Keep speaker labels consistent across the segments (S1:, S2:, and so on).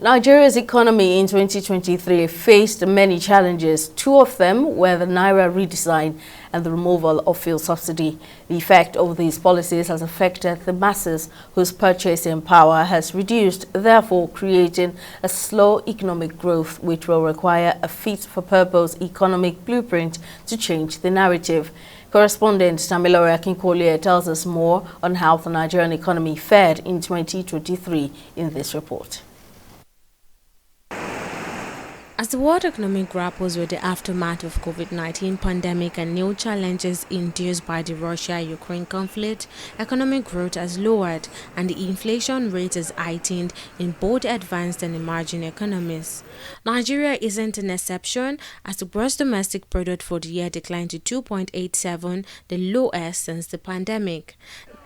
S1: Nigeria's economy in 2023 faced many challenges. Two of them were the Naira redesign and the removal of fuel subsidy. The effect of these policies has affected the masses whose purchasing power has reduced, therefore creating a slow economic growth which will require a fit-for-purpose economic blueprint to change the narrative. Correspondent Tamilore Akinkolye tells us more on how the Nigerian economy fared in 2023 in this report.
S2: As the world economy grapples with the aftermath of COVID-19 pandemic and new challenges induced by the Russia-Ukraine conflict, economic growth has lowered and the inflation rate is heightened in both advanced and emerging economies. Nigeria isn't an exception, as the gross domestic product for the year declined to 2.87, the lowest since the pandemic.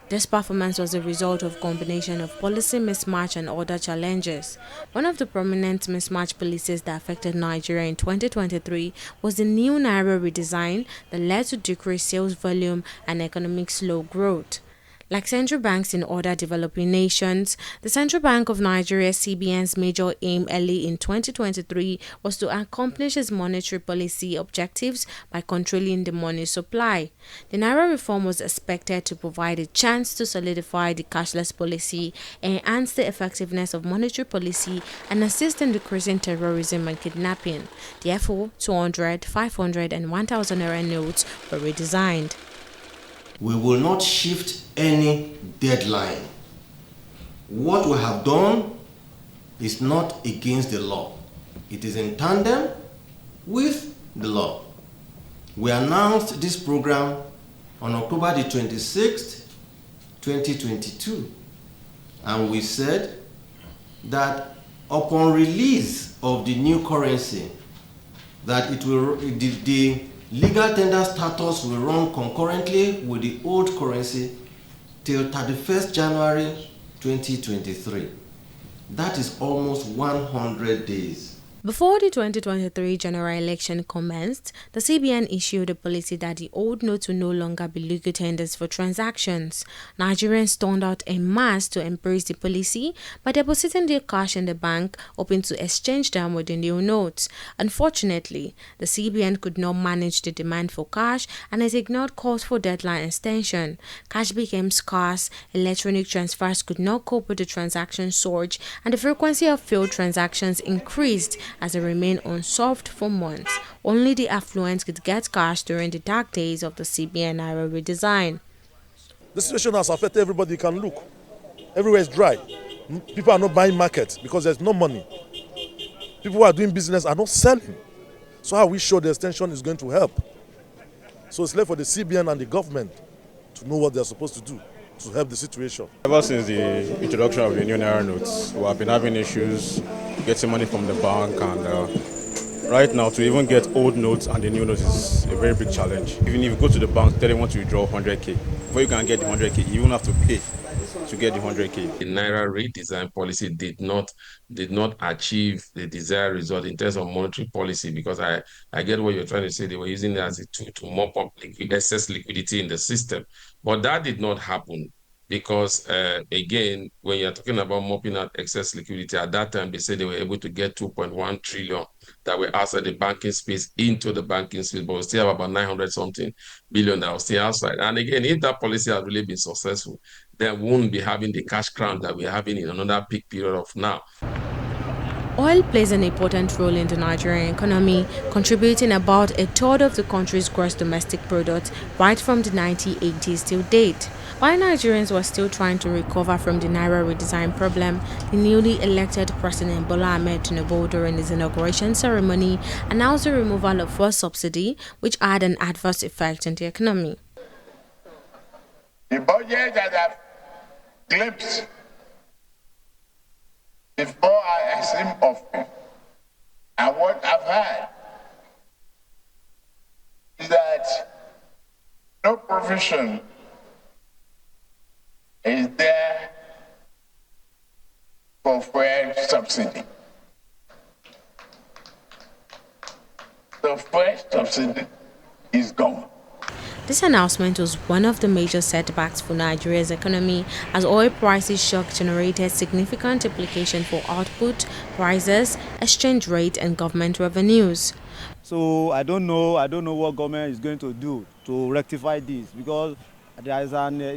S2: This performance was a result of a combination of policy mismatch and other challenges. One of the prominent mismatch policies that affected Nigeria in 2023 was the new Naira redesign that led to decreased sales volume and economic slow growth. Like central banks in other developing nations, the Central Bank of Nigeria (CBN's) major aim early in 2023 was to accomplish its monetary policy objectives by controlling the money supply. The Naira reform was expected to provide a chance to solidify the cashless policy, enhance the effectiveness of monetary policy, and assist in decreasing terrorism and kidnapping. Therefore, 200, 500, and 1,000 Naira notes were redesigned.
S3: We will not shift any deadline. What we have done is not against the law. It is in tandem with the law. We announced this program on October the 26th, 2022, and we said that upon release of the new currency, that the legal tender status will run concurrently with the old currency till 31st January 2023. That is almost 100 days.
S2: Before the 2023 general election commenced, the CBN issued a policy that the old notes will no longer be legal tenders for transactions. Nigerians turned out en masse to embrace the policy by depositing their cash in the bank, hoping to exchange them with the new notes. Unfortunately, the CBN could not manage the demand for cash and it ignored calls for deadline extension. Cash became scarce, electronic transfers could not cope with the transaction surge, and the frequency of failed transactions increased as it remained unsolved for months. Only the affluent could get cash during the dark days of the CBN Naira redesign.
S4: The situation has affected everybody. You can look. Everywhere is dry. People are not buying markets because there's no money. People who are doing business are not selling. So how we show the extension is going to help. So it's left for the CBN and the government to know what they're supposed to do to help the situation.
S5: Ever since the introduction of the new Naira notes, we have been having issues getting money from the bank, and right now to even get old notes and the new notes is a very big challenge. Even if you go to the bank, they want to withdraw 100k. Before you can get the 100k, you even have to pay to get the 100k.
S6: The Naira redesign policy did not achieve the desired result in terms of monetary policy, because I get what you're trying to say. They were using it as a tool to mop up excess liquidity in the system, but that did not happen. Because, again, when you're talking about mopping out excess liquidity, at that time, they said they were able to get 2.1 trillion that were outside the banking space into the banking space, but we still have about 900-something billion that was still outside. And again, if that policy had really been successful, then we won't be having the cash crown that we're having in another peak period of now.
S2: Oil plays an important role in the Nigerian economy, contributing about a third of the country's gross domestic product right from the 1980s till date. While Nigerians were still trying to recover from the Naira redesign problem, the newly elected President Bola Ahmed Tinubu during his inauguration ceremony announced the removal of fuel subsidy, which had an adverse effect on the economy.
S7: The budget that I've glimpsed before I assume office and what I've had is that no provision is there for fuel subsidy. The fuel subsidy is gone.
S2: This announcement was one of the major setbacks for Nigeria's economy as oil prices shock generated significant implications for output, prices, exchange rate, and government revenues.
S8: So I don't know what government is going to do to rectify this, because there is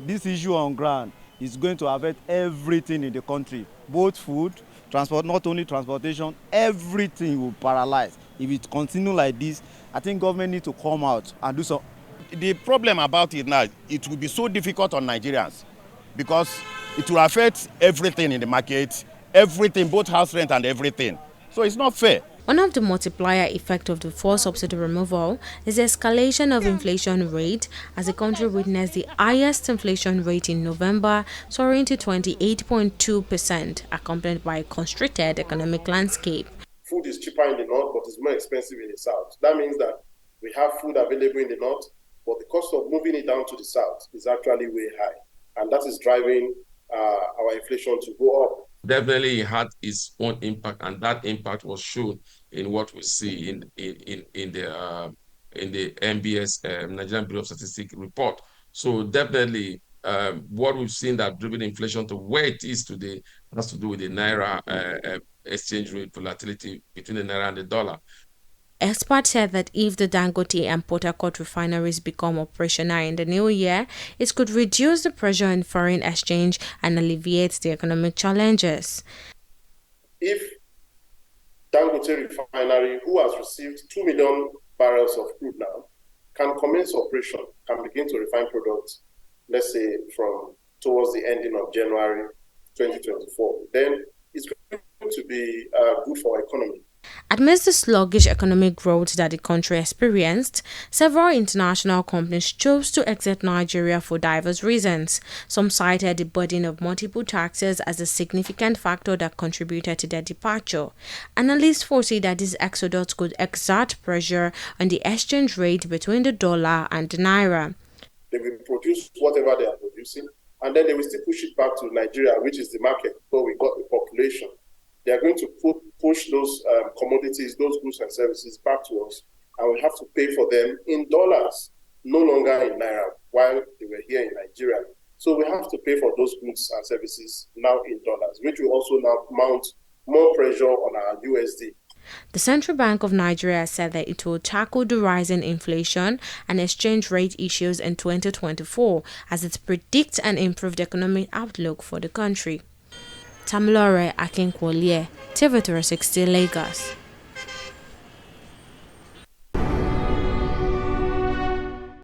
S8: this issue on ground is going to affect everything in the country, both food, transport, not only transportation, everything will paralyze. If it continue like this, I think government need to come out and do something.
S9: The problem about it now, it will be so difficult on Nigerians because it will affect everything in the market, everything, both house rent and everything. So it's not fair.
S2: One of the multiplier effects of the fuel subsidy removal is the escalation of inflation rate, as the country witnessed the highest inflation rate in November, soaring to 28.2%, accompanied by a constricted economic landscape.
S10: Food is cheaper in the north, but it's more expensive in the south. That means that we have food available in the north, but the cost of moving it down to the south is actually way high. And that is driving our inflation to go up.
S6: Definitely it had its own impact, and that impact was shown in what we see in the NBS Nigerian Bureau of Statistics report. So definitely what we've seen that driven inflation to where it is today has to do with the Naira exchange rate volatility between the Naira and the dollar.
S2: Experts said that if the Dangote and Port Harcourt refineries become operational in the new year, it could reduce the pressure on foreign exchange and alleviate the economic challenges.
S10: If Dangote refinery, who has received 2 million barrels of crude now, can commence operation, can begin to refine products, let's say from towards the ending of January 2024, then it's going to be good for our economy.
S2: Amidst the sluggish economic growth that the country experienced, several international companies chose to exit Nigeria for diverse reasons. Some cited the burden of multiple taxes as a significant factor that contributed to their departure. Analysts foresee that this exodus could exert pressure on the exchange rate between the dollar and the naira.
S10: They will produce whatever they are producing, and then they will still push it back to Nigeria, which is the market where we got the population. They are going to push those commodities, those goods and services back to us, and we have to pay for them in dollars, no longer in naira, while they were here in Nigeria. So we have to pay for those goods and services now in dollars, which will also now mount more pressure on our USD.
S2: The Central Bank of Nigeria said that it will tackle the rising inflation and exchange rate issues in 2024 as it predicts an improved economic outlook for the country. Tamilore Akinkwolye, TV360 Lagos.